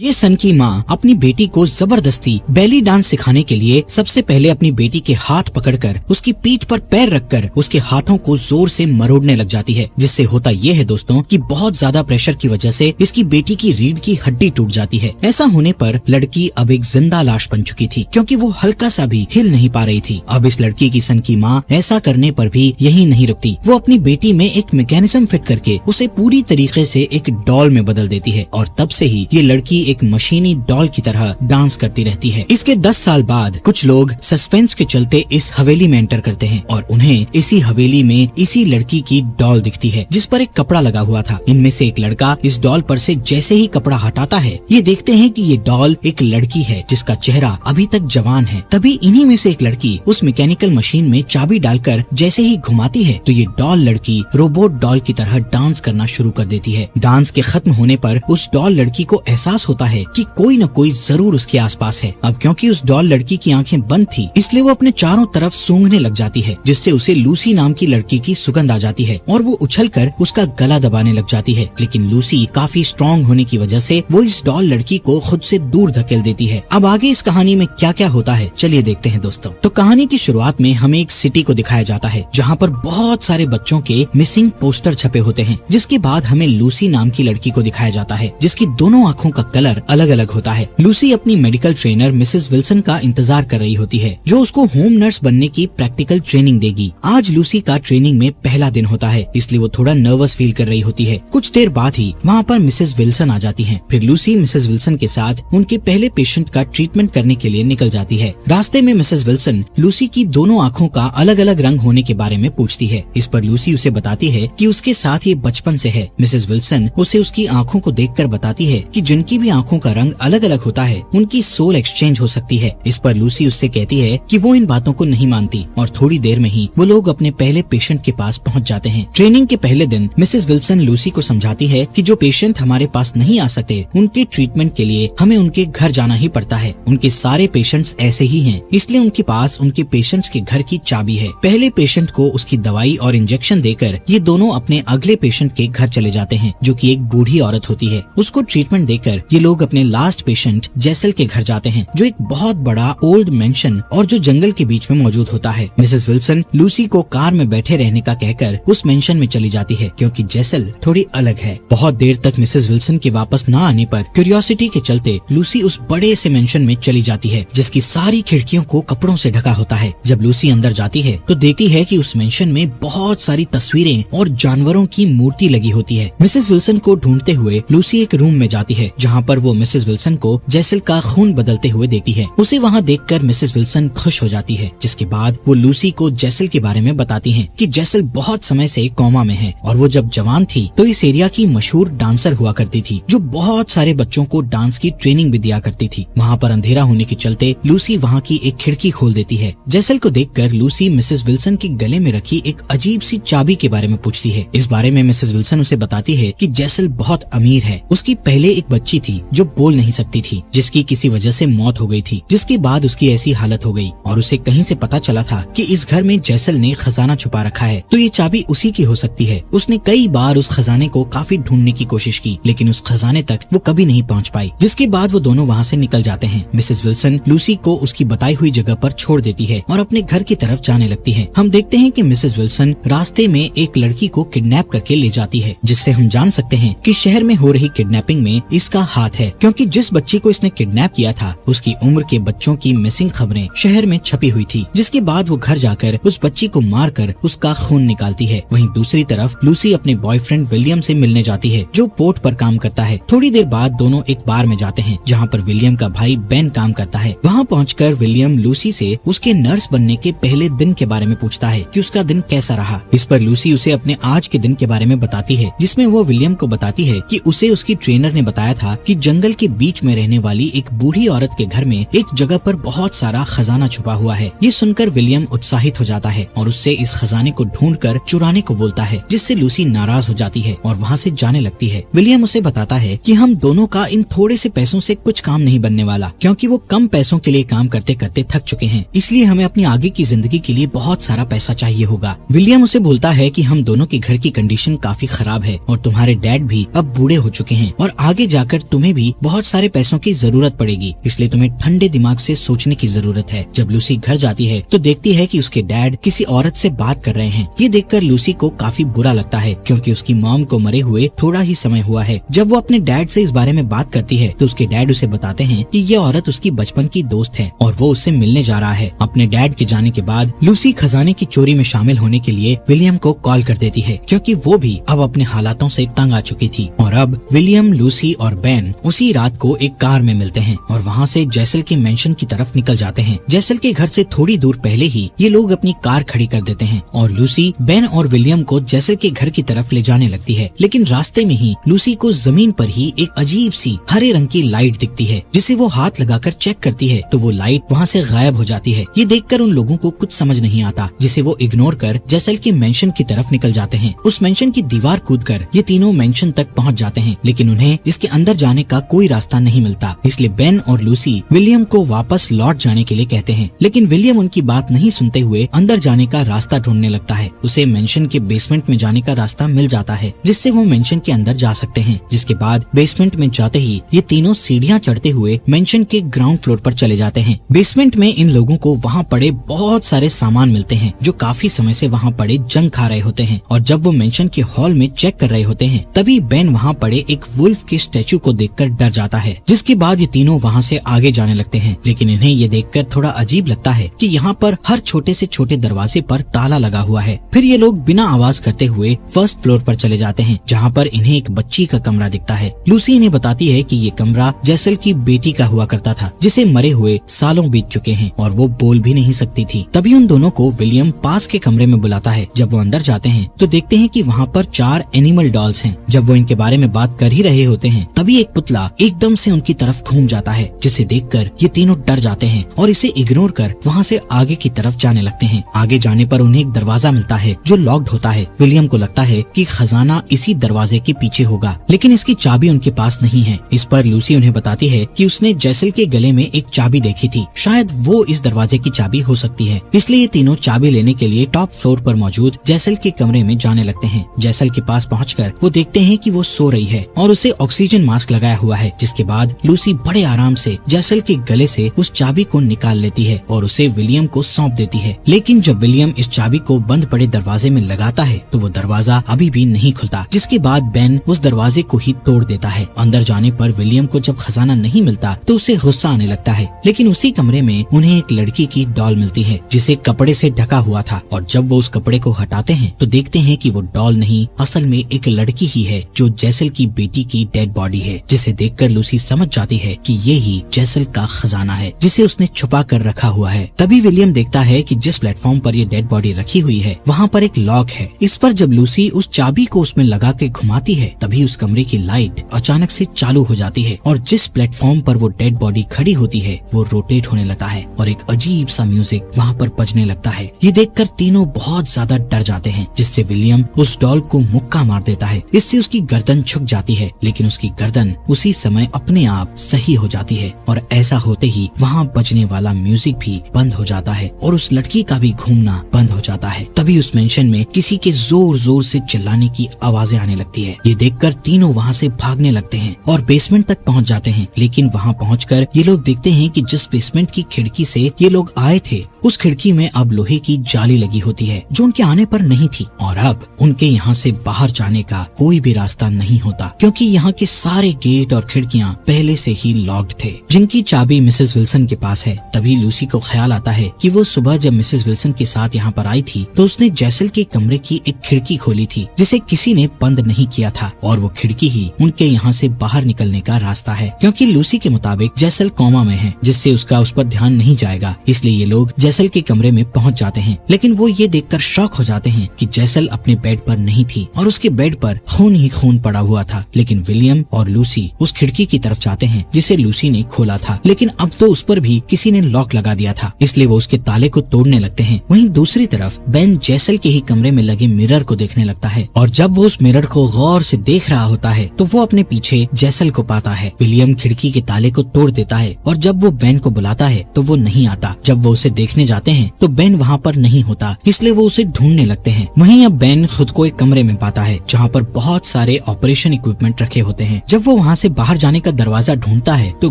ये सन की माँ अपनी बेटी को जबरदस्ती बेली डांस सिखाने के लिए सबसे पहले अपनी बेटी के हाथ पकड़कर उसकी पीठ पर पैर रखकर उसके हाथों को जोर से मरोड़ने लग जाती है, जिससे होता ये है दोस्तों कि बहुत ज्यादा प्रेशर की वजह से इसकी बेटी की रीढ़ की हड्डी टूट जाती है। ऐसा होने पर लड़की अब एक जिंदा लाश बन चुकी थी, क्योंकि वो हल्का सा भी हिल नहीं पा रही थी। अब इस लड़की की सन की माँ ऐसा करने पर भी यही नहीं रुकती, वो अपनी बेटी में एक मैकेनिज्म फिट करके उसे पूरी तरीके से एक डॉल में बदल देती है और तब से ही ये लड़की एक मशीनी डॉल की तरह डांस करती रहती है। इसके 10 साल बाद कुछ लोग सस्पेंस के चलते इस हवेली में एंटर करते हैं और उन्हें इसी हवेली में इसी लड़की की डॉल दिखती है जिस पर एक कपड़ा लगा हुआ था। इनमें से एक लड़का इस डॉल पर से जैसे ही कपड़ा हटाता है, ये देखते हैं कि ये डॉल एक लड़की है जिसका चेहरा अभी तक जवान है। तभी इन्हीं में से एक लड़की उस मैकेनिकल मशीन में चाबी डालकर जैसे ही घुमाती है तो ये डॉल लड़की रोबोट डॉल की तरह डांस करना शुरू कर देती है। डांस के खत्म होने पर उस डॉल लड़की को एहसास होता है कि कोई न कोई जरूर उसके आसपास है। अब क्योंकि उस डॉल लड़की की आंखें बंद थी, इसलिए वो अपने चारों तरफ सूंघने लग जाती है, जिससे उसे लूसी नाम की लड़की की सुगंध आ जाती है और वो उछलकर उसका गला दबाने लग जाती है। लेकिन लूसी काफी स्ट्रॉन्ग होने की वजह से वो इस डॉल लड़की को खुद से दूर धकेल देती है। अब आगे इस कहानी में क्या क्या होता है चलिए देखते हैं दोस्तों। तो कहानी की शुरुआत में हमें एक सिटी को दिखाया जाता है जहाँ पर बहुत सारे बच्चों के मिसिंग पोस्टर छपे होते हैं। जिसके बाद हमें लूसी नाम की लड़की को दिखाया जाता है जिसकी दोनों आँखों का कलर अलग अलग होता है। लूसी अपनी मेडिकल ट्रेनर मिसेस विल्सन का इंतजार कर रही होती है जो उसको होम नर्स बनने की प्रैक्टिकल ट्रेनिंग देगी। आज लूसी का ट्रेनिंग में पहला दिन होता है, इसलिए वो थोड़ा नर्वस फील कर रही होती है। कुछ देर बाद ही वहाँ पर मिसेस विल्सन आ जाती हैं। फिर लूसी मिसेस विल्सन के साथ उनके पहले पेशेंट का ट्रीटमेंट करने के लिए निकल जाती है। रास्ते में मिसेस विल्सन लूसी की दोनों आँखों का अलग अलग रंग होने के बारे में पूछती है। इस पर लूसी उसे बताती है कि उसके साथ ये बचपन से है। मिसेस विल्सन उसे उसकी आँखों को देखकर बताती है कि जिनकी भी आँखों का रंग अलग अलग होता है उनकी सोल एक्सचेंज हो सकती है। इस पर लूसी उससे कहती है कि वो इन बातों को नहीं मानती और थोड़ी देर में ही वो लोग अपने पहले पेशेंट के पास पहुंच जाते हैं। ट्रेनिंग के पहले दिन मिसेस विल्सन लूसी को समझाती है कि जो पेशेंट हमारे पास नहीं आ सकते उनके ट्रीटमेंट के लिए हमें उनके घर जाना ही पड़ता है। उनके सारे पेशेंट्स ऐसे ही हैं, इसलिए उनके पास उनके पेशेंट्स के घर की चाबी है। पहले पेशेंट को उसकी दवाई और इंजेक्शन देकर ये दोनों अपने अगले पेशेंट के घर चले जाते हैं जो कि एक बूढ़ी औरत होती है। उसको ट्रीटमेंट देकर ये लोग अपने लास्ट पेशेंट जैसल के घर जाते हैं जो एक बहुत बड़ा ओल्ड मेंशन और जो जंगल के बीच में मौजूद होता है। मिसेस विल्सन लूसी को कार में बैठे रहने का कहकर उस मेंशन में चली जाती है क्योंकि जैसल थोड़ी अलग है। बहुत देर तक मिसेस विल्सन के वापस न आने पर क्यूरियोसिटी के चलते लूसी उस बड़े से मेंशन में चली जाती है जिसकी सारी खिड़कियों को कपड़ों से ढका होता है। जब लूसी अंदर जाती है तो देखती है कि उस मेंशन में बहुत सारी तस्वीरें और जानवरों की मूर्ति लगी होती है। मिसेस विल्सन को ढूंढते हुए लूसी एक रूम में जाती है जहाँ पर वो मिसेस विल्सन को जैसल का खून बदलते हुए देखती है। उसे वहाँ देखकर मिसेस विल्सन खुश हो जाती है, जिसके बाद वो लूसी को जैसल के बारे में बताती हैं कि जैसल बहुत समय से कोमा में है और वो जब जवान थी तो इस एरिया की मशहूर डांसर हुआ करती थी जो बहुत सारे बच्चों को डांस की ट्रेनिंग भी दिया करती थी। वहाँ पर अंधेरा होने के चलते लूसी वहाँ की एक खिड़की खोल देती है। जैसल को देखकर लूसी मिसेस विल्सन के गले में रखी एक अजीब सी चाबी के बारे में पूछती है। इस बारे में मिसेस विल्सन उसे बताती है कि जैसल बहुत अमीर है। उसकी पहले एक बच्ची थी जो बोल नहीं सकती थी, जिसकी किसी वजह से मौत हो गई थी, जिसके बाद उसकी ऐसी हालत हो गई और उसे कहीं से पता चला था कि इस घर में जैसल ने खजाना छुपा रखा है, तो ये चाबी उसी की हो सकती है। उसने कई बार उस खजाने को काफी ढूंढने की कोशिश की लेकिन उस खजाने तक वो कभी नहीं पहुंच पाई, जिसके बाद वो दोनों वहाँ से निकल जाते हैं। मिसेस विल्सन लूसी को उसकी बताई हुई जगह पर छोड़ देती है और अपने घर की तरफ जाने लगती है। हम देखते हैं कि मिसेस विल्सन रास्ते में एक लड़की को किडनैप करके ले जाती है, जिससे हम जान सकते हैं कि शहर में हो रही किडनैपिंग में इसका हाथ है, क्योंकि जिस बच्ची को इसने किडनैप किया था उसकी उम्र के बच्चों की मिसिंग खबरें शहर में छपी हुई थी, जिसके बाद वो घर जाकर उस बच्ची को मारकर उसका खून निकालती है। वहीं दूसरी तरफ लूसी अपने बॉयफ्रेंड विलियम से मिलने जाती है जो पोर्ट पर काम करता है। थोड़ी देर बाद दोनों एक बार में जाते हैं जहाँ पर विलियम का भाई बेन काम करता है। वहाँ पहुंचकर विलियम लूसी से उसके नर्स बनने के पहले दिन के बारे में पूछता है कि उसका दिन कैसा रहा। इस पर लूसी उसे अपने आज के दिन के बारे में बताती है, जिसमें वो विलियम को बताती है कि उसे उसकी ट्रेनर ने बताया था कि जंगल के बीच में रहने वाली एक बूढ़ी औरत के घर में एक जगह पर बहुत सारा खजाना छुपा हुआ है। ये सुनकर विलियम उत्साहित हो जाता है और उससे इस खजाने को ढूंढकर चुराने को बोलता है, जिससे लूसी नाराज हो जाती है और वहाँ से जाने लगती है। विलियम उसे बताता है कि हम दोनों का इन थोड़े से पैसों से कुछ काम नहीं बनने वाला, क्योंकि वो कम पैसों के लिए काम करते करते थक चुके हैं, इसलिए हमें अपनी आगे की जिंदगी के लिए बहुत सारा पैसा चाहिए होगा। विलियम उसे बोलता है कि हम दोनों के घर की कंडीशन काफी खराब है और तुम्हारे डैड भी अब बूढ़े हो चुके हैं और आगे जाकर तुम्हें तुम्हें भी बहुत सारे पैसों की जरूरत पड़ेगी, इसलिए तुम्हें ठंडे दिमाग से सोचने की जरूरत है। जब लूसी घर जाती है तो देखती है कि उसके डैड किसी औरत से बात कर रहे हैं। ये देखकर लूसी को काफी बुरा लगता है, क्योंकि उसकी मॉम को मरे हुए थोड़ा ही समय हुआ है। जब वो अपने डैड से इस बारे में बात करती है तो उसके डैड उसे बताते हैं कि ये औरत उसकी बचपन की दोस्त है और वो उससे मिलने जा रहा है। अपने डैड के जाने के बाद लूसी खजाने की चोरी में शामिल होने के लिए विलियम को कॉल कर देती है, क्योंकि वो भी अब अपने हालातों से तंग आ चुकी थी। और अब विलियम, लूसी और बेन उसी रात को एक कार में मिलते हैं और वहाँ से जैसल के मेंशन की तरफ निकल जाते हैं। जैसल के घर से थोड़ी दूर पहले ही ये लोग अपनी कार खड़ी कर देते हैं और लूसी बेन और विलियम को जैसल के घर की तरफ ले जाने लगती है। लेकिन रास्ते में ही लूसी को जमीन पर ही एक अजीब सी हरे रंग की लाइट दिखती है, जिसे वो हाथ लगाकर चेक करती है तो वो लाइट वहाँ से गायब हो जाती है। ये देखकर उन लोगों को कुछ समझ नहीं आता, जिसे वो इग्नोर कर जैसल के मेंशन की तरफ निकल जाते हैं। उस मेंशन की दीवार कूदकर ये तीनों मेंशन तक पहुँच जाते हैं, लेकिन उन्हें इसके अंदर जाने का कोई रास्ता नहीं मिलता। इसलिए बेन और लूसी विलियम को वापस लौट जाने के लिए कहते हैं, लेकिन विलियम उनकी बात नहीं सुनते हुए अंदर जाने का रास्ता ढूंढने लगता है। उसे मेंशन के बेसमेंट में जाने का रास्ता मिल जाता है, जिससे वो मेंशन के अंदर जा सकते हैं। जिसके बाद बेसमेंट में जाते ही ये तीनों सीढ़ियां चढ़ते हुए मेंशन के ग्राउंड फ्लोर पर चले जाते हैं। बेसमेंट में इन लोगों को वहाँ पड़े बहुत सारे सामान मिलते हैं, जो काफी समय से वहाँ पड़े जंग खा रहे होते हैं। और जब वो मेंशन के हॉल में चेक कर रहे होते हैं, तभी बेन वहाँ पड़े एक वुल्फ के स्टैचू को देखकर डर जाता है। जिसके बाद ये तीनों वहाँ से आगे जाने लगते हैं, लेकिन इन्हें ये देखकर थोड़ा अजीब लगता है कि यहाँ पर हर छोटे से छोटे दरवाजे पर ताला लगा हुआ है। फिर ये लोग बिना आवाज करते हुए फर्स्ट फ्लोर पर चले जाते हैं, जहाँ पर इन्हें एक बच्ची का कमरा दिखता है। लूसी इन्हें बताती है कि ये कमरा जैसल की बेटी का हुआ करता था, जिसे मरे हुए सालों बीत चुके हैं और वो बोल भी नहीं सकती थी। तभी उन दोनों को विलियम पास के कमरे में बुलाता है। जब वो अंदर जाते हैं तो देखते हैं कि वहाँ पर 4 एनिमल डॉल्स हैं। जब वो इनके बारे में बात कर ही रहे होते हैं, तभी एक पुतला एकदम से उनकी तरफ घूम जाता है, जिसे देखकर ये तीनों डर जाते हैं और इसे इग्नोर कर वहाँ से आगे की तरफ जाने लगते हैं। आगे जाने पर उन्हें एक दरवाजा मिलता है जो लॉक्ड होता है। विलियम को लगता है कि खजाना इसी दरवाजे के पीछे होगा, लेकिन इसकी चाबी उनके पास नहीं है। इस पर लूसी उन्हें बताती है कि उसने जैसल के गले में एक चाबी देखी थी, शायद वो इस दरवाजे की चाबी हो सकती है। इसलिए ये तीनों चाबी लेने के लिए टॉप फ्लोर पर मौजूद जैसल के कमरे में जाने लगते हैं। जैसल के पास पहुंचकर वो देखते हैं कि वो सो रही है और उसे ऑक्सीजन मास्क लगाया हुआ है। जिसके बाद लूसी बड़े आराम से जैसल के गले से उस चाबी को निकाल लेती है और उसे विलियम को सौंप देती है। लेकिन जब विलियम इस चाबी को बंद पड़े दरवाजे में लगाता है तो वो दरवाजा अभी भी नहीं खुलता। जिसके बाद बेन उस दरवाजे को ही तोड़ देता है। अंदर जाने पर विलियम को जब खजाना नहीं मिलता तो उसे गुस्सा आने लगता है, लेकिन उसी कमरे में उन्हें एक लड़की की डॉल मिलती है, जिसे कपड़े से ढका हुआ था। और जब वो उस कपड़े को हटाते हैं तो देखते हैं कि वो डॉल नहीं, असल में एक लड़की ही है, जो जैसल की बेटी की डेड बॉडी है। जिसे देखकर लूसी समझ जाती है कि ये ही जैसल का खजाना है, जिसे उसने छुपा कर रखा हुआ है। तभी विलियम देखता है कि जिस प्लेटफॉर्म पर ये डेड बॉडी रखी हुई है, वहाँ पर एक लॉक है। इस पर जब लूसी उस चाबी को उसमें लगा के घुमाती है, तभी उस कमरे की लाइट अचानक से चालू हो जाती है और जिस प्लेटफॉर्म पर वो डेड बॉडी खड़ी होती है वो रोटेट होने लगता है और एक अजीब सा म्यूजिक वहाँ पर बजने लगता है। ये देखकर तीनों बहुत ज्यादा डर जाते हैं, जिससे विलियम उस डॉल को मुक्का मार देता है। इससे उसकी गर्दन झुक जाती है, लेकिन उसकी गर्दन उसी समय अपने आप सही हो जाती है और ऐसा होते ही वहाँ बजने वाला म्यूजिक भी बंद हो जाता है और उस लड़की का भी घूमना बंद हो जाता है। तभी उस मेंशन में किसी के जोर जोर से चिल्लाने की आवाजें आने लगती है। ये देखकर तीनों वहाँ से भागने लगते हैं और बेसमेंट तक पहुँच जाते हैं। लेकिन वहाँ पहुँचकर ये लोग देखते हैं कि जिस बेसमेंट की खिड़की से ये लोग आए थे, उस खिड़की में अब लोहे की जाली लगी होती है, जो उनके आने पर नहीं थी। और अब उनके यहाँ से बाहर जाने का कोई भी रास्ता नहीं होता, क्योंकि यहाँ के सारे गेट और खिड़कियाँ पहले से ही लॉक्ड थे, जिनकी चाबी मिसेस विल्सन के पास है। तभी लूसी को ख्याल आता है कि वो सुबह जब मिसेस विल्सन के साथ यहाँ पर आई थी तो उसने जैसल के कमरे की एक खिड़की खोली थी, जिसे किसी ने बंद नहीं किया था, और वो खिड़की ही उनके यहाँ से बाहर निकलने का रास्ता है। क्योंकि लूसी के मुताबिक जैसल कोमा में है, जिससे उसका उस पर ध्यान नहीं जाएगा, इसलिए ये लोग जैसल के कमरे में पहुँच जाते हैं। लेकिन वो ये देखकर शॉक हो जाते हैं कि जैसल अपने बेड पर नहीं थी और उसके बेड पर खून ही खून पड़ा हुआ था। लेकिन विलियम और लूसी उस खिड़की की तरफ जाते हैं जिसे लूसी ने खोला था, लेकिन अब तो उस पर भी किसी ने लॉक लगा दिया था, इसलिए वो उसके ताले को तोड़ने लगते हैं। वहीं दूसरी तरफ बेन जैसल के ही कमरे में लगे मिरर को देखने लगता है और जब वो उस मिरर को गौर से देख रहा होता है तो वो अपने पीछे जैसल को पाता है। विलियम खिड़की के ताले को तोड़ देता है और जब वो बेन को बुलाता है तो वो नहीं आता। जब वो उसे देखने जाते हैं तो बेन वहाँ पर नहीं होता, इसलिए वो उसे ढूंढने लगते हैं। वहीं अब बेन खुद को एक कमरे में पाता है जहाँ पर बहुत सारे ऑपरेशन इक्विपमेंट रखे होते हैं। जब वो वहाँ वहाँ से बाहर जाने का दरवाजा ढूंढता है तो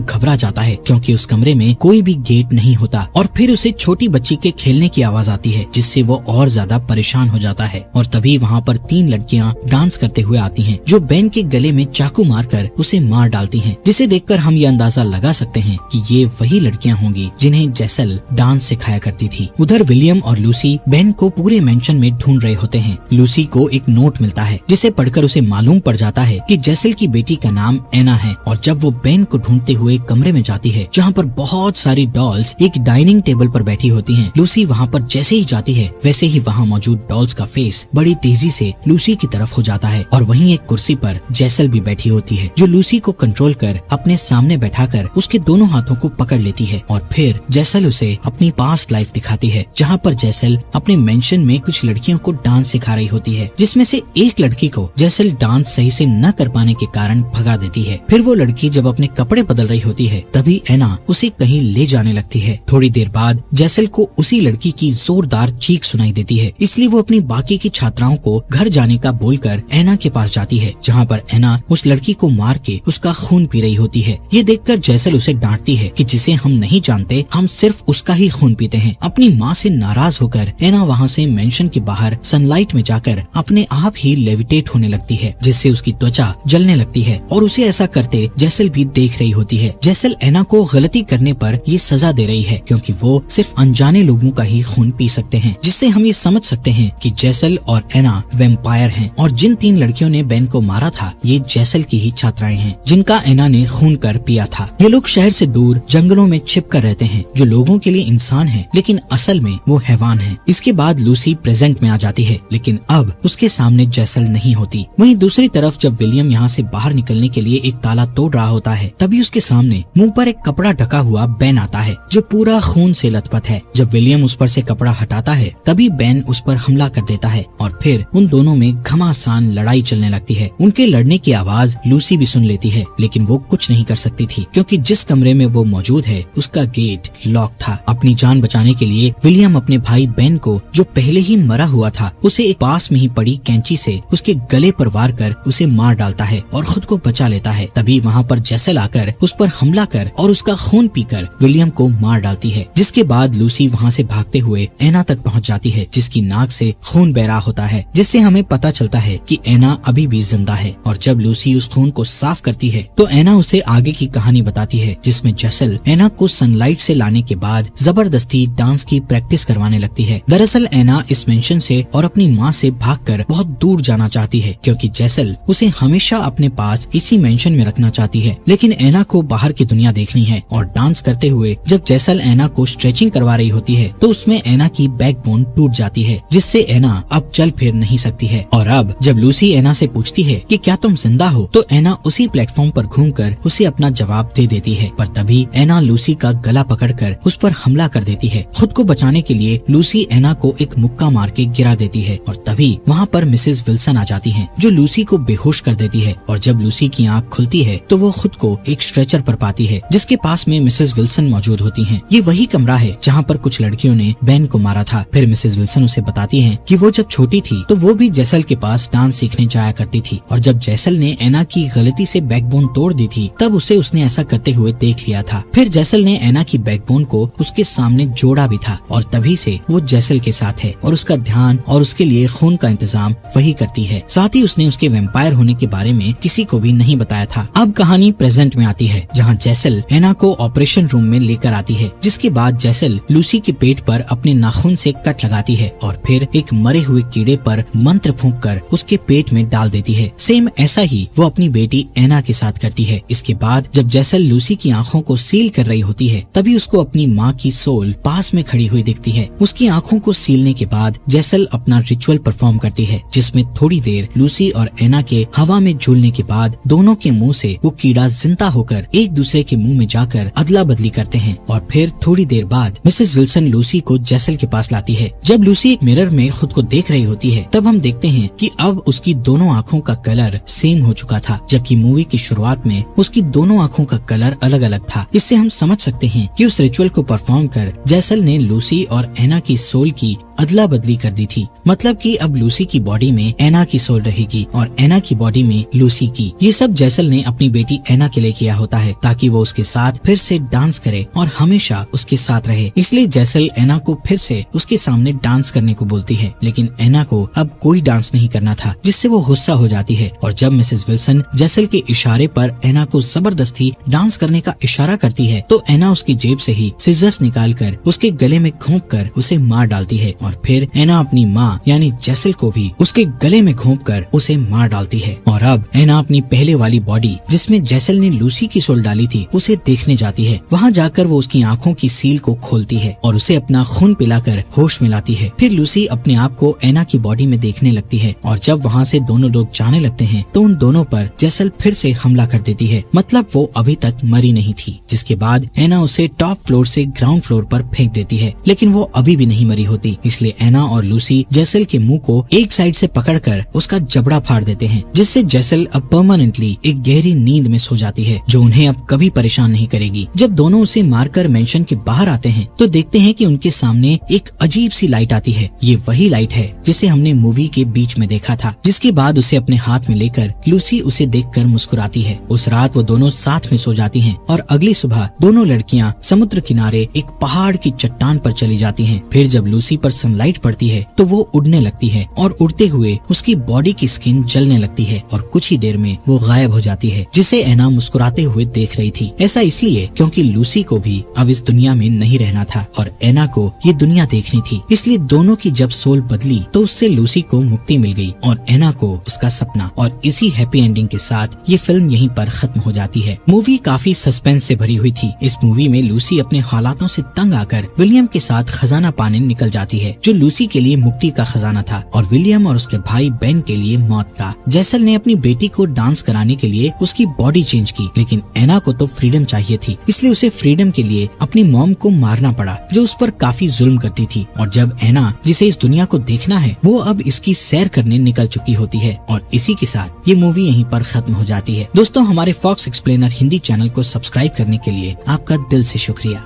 घबरा जाता है क्योंकि उस कमरे में कोई भी गेट नहीं होता। और फिर उसे छोटी बच्ची के खेलने की आवाज आती है जिससे वो और ज्यादा परेशान हो जाता है। और तभी वहाँ पर 3 लड़कियाँ डांस करते हुए आती हैं जो बेन के गले में चाकू मारकर उसे मार डालती हैं, जिसे देखकर हम ये अंदाजा लगा सकते हैं कि ये वही लड़कियाँ होंगी जिन्हें जेसल डांस सिखाया करती थी। उधर विलियम और लूसी बेन को पूरे मेंशन में ढूंढ रहे होते हैं। लूसी को एक नोट मिलता है जिसे पढ़कर उसे मालूम पड़ जाता है कि जेसल की बेटी का नाम एना है। और जब वो बेन को ढूंढते हुए कमरे में जाती है जहाँ पर बहुत सारी डॉल्स एक डाइनिंग टेबल पर बैठी होती हैं, लूसी वहाँ पर जैसे ही जाती है वैसे ही वहाँ मौजूद डॉल्स का फेस बड़ी तेजी से लूसी की तरफ हो जाता है। और वहीं एक कुर्सी पर जेसल भी बैठी होती है जो लूसी को कंट्रोल कर अपने सामने बैठाकर उसके दोनों हाथों को पकड़ लेती है। और फिर जेसल उसे अपनी पास्ट लाइफ दिखाती है जहाँ पर जेसल अपने मेंशन में कुछ लड़कियों को डांस सिखा रही होती है, जिसमें से एक लड़की को जेसल डांस सही से न कर पाने के कारण भगा देती है। फिर वो लड़की जब अपने कपड़े बदल रही होती है तभी एना उसे कहीं ले जाने लगती है। थोड़ी देर बाद जेसल को उसी लड़की की जोरदार चीख सुनाई देती है, इसलिए वो अपनी बाकी की छात्राओं को घर जाने का बोलकर एना के पास जाती है जहाँ पर एना उस लड़की को मार के उसका खून पी रही होती है। ये देखकर जेसल उसे डांटती है कि जिसे हम नहीं जानते हम सिर्फ उसका ही खून पीते हैं। अपनी माँ से नाराज होकर एना वहाँ से मेंशन के बाहर सनलाइट में जाकर अपने आप ही लेविटेट होने लगती है जिससे उसकी त्वचा जलने लगती है और उसे ऐसा करते जेसल भी देख रही होती है। जेसल एना को गलती करने पर ये सजा दे रही है क्योंकि वो सिर्फ अनजाने लोगों का ही खून पी सकते हैं, जिससे हम ये समझ सकते हैं कि जेसल और एना वैम्पायर हैं। और जिन 3 लड़कियों ने बेन को मारा था ये जेसल की ही छात्राएं हैं जिनका एना ने खून कर पिया था। ये लोग शहर से दूर जंगलों में छिप कर रहते हैं जो लोगों के लिए इंसान है लेकिन असल में वो हैवान है। इसके बाद लूसी प्रेजेंट में आ जाती है लेकिन अब उसके सामने जेसल नहीं होती। वहीं दूसरी तरफ जब विलियम यहाँ से बाहर निकलने के लिए एक ताला तोड़ रहा होता है तभी उसके सामने मुंह पर एक कपड़ा ढका हुआ बेन आता है जो पूरा खून से लथपथ है। जब विलियम उस पर से कपड़ा हटाता है तभी बेन उस पर हमला कर देता है और फिर उन दोनों में घमासान लड़ाई चलने लगती है। उनके लड़ने की आवाज लूसी भी सुन लेती है लेकिन वो कुछ नहीं कर सकती थी क्योंकि जिस कमरे में वो मौजूद है उसका गेट लॉक था। अपनी जान बचाने के लिए विलियम अपने भाई बेन को जो पहले ही मरा हुआ था उसे एक पास में ही पड़ी कैंची से उसके गले पर वार कर उसे मार डालता है और खुद को बचा लेता है। तभी वहाँ पर जेसल आकर उस पर हमला कर और उसका खून पीकर विलियम को मार डालती है, जिसके बाद लूसी वहाँ से भागते हुए एना तक पहुँच जाती है जिसकी नाक से खून बह रहा होता है, जिससे हमें पता चलता है कि एना अभी भी जिंदा है। और जब लूसी उस खून को साफ करती है तो एना उसे आगे की कहानी बताती है जिसमें जेसल एना को सनलाइट से लाने के बाद जबरदस्ती डांस की प्रैक्टिस करवाने लगती है। दरअसल एना इस मेंशन से और अपनी माँ से भागकर बहुत दूर जाना चाहती है क्योंकि जेसल उसे हमेशा अपने पास इसी मेंशन में रखना चाहती है, लेकिन एना को बाहर की दुनिया देखनी है। और डांस करते हुए जब जेसल एना को स्ट्रेचिंग करवा रही होती है तो उसमें एना की बैकबोन टूट जाती है जिससे एना अब चल फिर नहीं सकती है। और अब जब लूसी एना से पूछती है कि क्या तुम जिंदा हो तो एना उसी प्लेटफॉर्म पर घूमकर उसे अपना जवाब दे देती है। पर तभी एना लूसी का गला पकड़कर उस पर हमला कर देती है। खुद को बचाने के लिए लूसी एना को एक मुक्का मार के गिरा देती है और तभी वहाँ पर मिसेस विल्सन आ जाती हैं जो लूसी को बेहोश कर देती है। और जब लूसी की आंख खुलती है तो वो खुद को एक स्ट्रेचर पर पाती है जिसके पास में मिसेस विल्सन मौजूद होती हैं। ये वही कमरा है जहाँ पर कुछ लड़कियों ने बेन को मारा था। फिर मिसेस विल्सन उसे बताती हैं कि वो जब छोटी थी तो वो भी जेसल के पास डांस सीखने जाया करती थी और जब जेसल ने एना की गलती से बैकबोन तोड़ दी थी तब उसने ऐसा करते हुए देख लिया था। फिर जेसल ने एना की बैकबोन को उसके सामने जोड़ा भी था और तभी से वो जेसल के साथ है और उसका ध्यान और उसके लिए खून का इंतजाम वही करती है। साथ ही उसने उसके वैम्पायर होने के बारे में किसी को भी नहीं बताया था। अब कहानी प्रेजेंट में आती है जहाँ जेसल एना को ऑपरेशन रूम में लेकर आती है, जिसके बाद जेसल लूसी के पेट पर अपने नाखून से कट लगाती है और फिर एक मरे हुए कीड़े पर मंत्र फूंक कर उसके पेट में डाल देती है। सेम ऐसा ही वो अपनी बेटी एना के साथ करती है। इसके बाद जब जेसल लूसी की आंखों को सील कर रही होती है तभी उसको अपनी माँ की सोल पास में खड़ी हुई दिखती है। उसकी आंखों को सीलने के बाद जेसल अपना रिचुअल परफॉर्म करती है जिसमें थोड़ी देर लूसी और एना के हवा में झूलने के बाद दोनों के मुंह से वो कीड़ा जिंदा होकर एक दूसरे के मुंह में जाकर अदला बदली करते हैं। और फिर थोड़ी देर बाद मिसेस विल्सन लूसी को जेसल के पास लाती है। जब लूसी एक मिरर में खुद को देख रही होती है तब हम देखते हैं कि अब उसकी दोनों आँखों का कलर सेम हो चुका था, जबकि मूवी की शुरुआत में उसकी दोनों आँखों का कलर अलग अलग था। इससे हम समझ सकते हैं कि उस रिचुअल को परफॉर्म कर जेसल ने लूसी और एना की सोल की अदला बदली कर दी थी। मतलब कि अब लूसी की बॉडी में एना की सोल रहेगी और एना की बॉडी में लूसी की। ये सब जैसल ने अपनी बेटी एना के लिए किया होता है ताकि वो उसके साथ फिर से डांस करे और हमेशा उसके साथ रहे। इसलिए जैसल एना को फिर से उसके सामने डांस करने को बोलती है, लेकिन एना को अब कोई डांस नहीं करना था, जिससे वो गुस्सा हो जाती है। और जब मिसेस विल्सन जैसल के इशारे पर एना को जबरदस्ती डांस करने का इशारा करती है तो एना उसकी जेब से ही सिजर्स निकाल कर उसके गले में घोंप कर उसे मार डालती है और फिर एना अपनी माँ यानी जैसल को भी उसके गले में घोंप कर उसे मार डालती है। और अब एना अपनी पहले वाली बॉडी जिसमें जैसल ने लूसी की सोल डाली थी उसे देखने जाती है। वहाँ जाकर वो उसकी आंखों की सील को खोलती है और उसे अपना खून पिलाकर होश में लाती है। फिर लूसी अपने आप को एना की बॉडी में देखने लगती है और जब वहाँ से दोनों लोग जाने लगते हैं तो उन दोनों पर जैसल फिर से हमला कर देती है। मतलब वो अभी तक मरी नहीं थी, जिसके बाद एना उसे टॉप फ्लोर से ग्राउंड फ्लोर पर फेंक देती है, लेकिन वो अभी भी नहीं मरी होती। इसलिए एना और लूसी जैसल के मुंह को एक साइड से पकड़कर उसका जबड़ा फाड़ देते हैं, जिससे जैसल अब परमानेंटली एक गहरी नींद में सो जाती है जो उन्हें अब कभी परेशान नहीं करेगी। जब दोनों उसे मारकर मेंशन के बाहर आते हैं तो देखते हैं कि उनके सामने एक अजीब सी लाइट आती है। ये वही लाइट है जिसे हमने मूवी के बीच में देखा था। जिसके बाद उसे अपने हाथ में लेकर लूसी उसे देखकर मुस्कुराती है। उस रात वो दोनों साथ में सो जाती हैं और अगली सुबह दोनों लड़कियां समुद्र किनारे एक पहाड़ की चट्टान पर चली जाती हैं। फिर जब लूसी पर सनलाइट पड़ती है तो वो उड़ने लगती है और उड़ते हुए उसकी बॉडी की स्किन जलने लगती है और कुछ ही देर में वो गायब हो जाती है, जिसे एना मुस्कुराते हुए देख रही थी। ऐसा इसलिए क्योंकि लूसी को भी अब इस दुनिया में नहीं रहना था और एना को ये दुनिया देखनी थी। इसलिए दोनों की जब सोल बदली तो उससे लूसी को मुक्ति मिल गई और एना को उसका सपना। और इसी हैप्पी एंडिंग के साथ ये फिल्म यहीं पर खत्म हो जाती है। मूवी काफी सस्पेंस से भरी हुई थी। इस मूवी में लूसी अपने हालातों से तंग आकर विलियम के साथ खजाना पाने निकल जाती है, जो लूसी के लिए मुक्ति का खजाना था और विलियम और उसके भाई बेन के लिए मौत का। जैसल ने अपनी बेटी को डांस कराने के लिए उसकी बॉडी चेंज की, लेकिन एना को तो फ्रीडम चाहिए थी, इसलिए उसे फ्रीडम के लिए अपनी मॉम को मारना पड़ा, जो उस पर काफी जुल्म करती थी। और जब एना, जिसे इस दुनिया को देखना है, वो अब इसकी सैर करने निकल चुकी होती है। और इसी के साथ ये मूवी यहीं पर खत्म हो जाती है। दोस्तों, हमारे फॉक्स एक्सप्लेनर हिंदी चैनल को सब्सक्राइब करने के लिए आपका दिल से शुक्रिया।